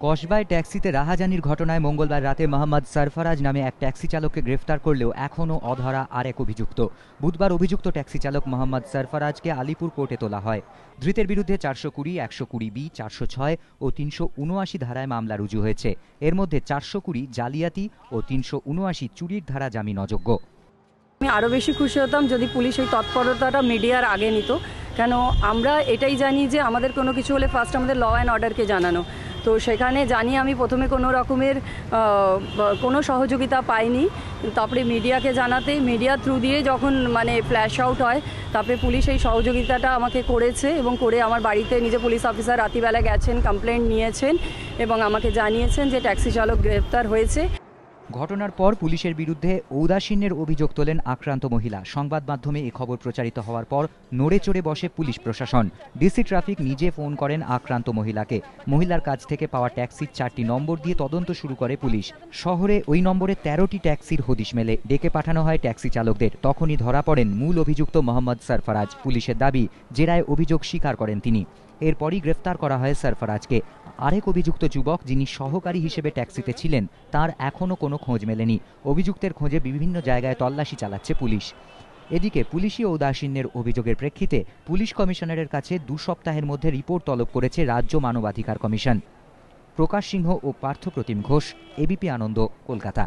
কসবায় ট্যাক্সিতে রাহাজানির ঘটনায় মঙ্গলবার রাতে মোহাম্মদ সরফরাজ নামে এক ট্যাক্সি চালককে গ্রেফতার করলেও এখনও অধরা আরেক অভিযুক্ত। বুধবার অভিযুক্ত ট্যাক্সি চালক মোহাম্মদ সরফরাজকে আলিপুর কোর্টে তোলা হয়। ধৃতের বিরুদ্ধে 420, 120B, 406 ও 379 ধারায় মামলা রুজু হয়েছে। এর মধ্যে 420 জালিয়াতি ও 379 চুরির ধারা জামিন অযোগ্য। আমি আরও বেশি খুশি হতাম যদি পুলিশ এই তৎপরতাটা মিডিয়ার আগে নিত, কেন আমরা এটাই জানি যে আমাদের কোনো কিছু হলে ফার্স্ট আমাদের ল অ্যান্ড অর্ডারকে জানানো। তো সেখানে জানি আমি প্রথমে কোনো রকমের কোনো সহযোগিতা পাইনি, তারপরে মিডিয়াকে জানাতে মিডিয়া থ্রু দিয়ে যখন ফ্ল্যাশ আউট হয়, তারপরে পুলিশ এই সহযোগিতাটা আমাকে করেছে এবং করে আমার বাড়িতে নিজে পুলিশ অফিসার রাতিবেলা গেছেন, কমপ্লেন্ট নিয়েছেন এবং আমাকে জানিয়েছেন যে ট্যাক্সি চালক গ্রেফতার হয়েছে। ঘটনার পর পুলিশের বিরুদ্ধে ঔদাসীন্যের অভিযোগ তোলেন আক্রান্ত মহিলা। সংবাদ মাধ্যমে এই খবর প্রচারিত হওয়ার পর নড়ে চড়ে বসে পুলিশ প্রশাসন। ডিসি ট্রাফিক নিজে ফোন করেন আক্রান্ত মহিলাকে। মহিলার কাছ থেকে পাওয়া ট্যাক্সির 4টি নম্বর দিয়ে তদন্ত শুরু করে পুলিশ। শহরে ওই নম্বরে 13টি ট্যাক্সির হদিশ মেলে। ডেকে পাঠানো হয় ট্যাক্সি চালকদের। তখনই ধরা পড়েন মূল অভিযুক্ত মোহাম্মদ সরফরাজ। পুলিশের দাবি, জেরায় অভিযোগ স্বীকার করেন তিনি। এরপরই গ্রেফতার করা হয় সরফরাজকে। আরেক অভিযুক্ত যুবক, যিনি সহকারী হিসেবে ট্যাক্সিতে ছিলেন, তার এখনও কোনো খোঁজ মেলেনি। অভিযুক্তের খোঁজে বিভিন্ন জায়গায় তল্লাশি চালাচ্ছে পুলিশ। এদিকে পুলিশি ঔদাসীন্যের অভিযোগের প্রেক্ষিতে পুলিশ কমিশনারের কাছে 2 সপ্তাহের মধ্যে রিপোর্ট তলব করেছে রাজ্য মানবাধিকার কমিশন। প্রকাশ সিংহ ও পার্থপ্রতিম ঘোষ, এবিপি আনন্দ, কলকাতা।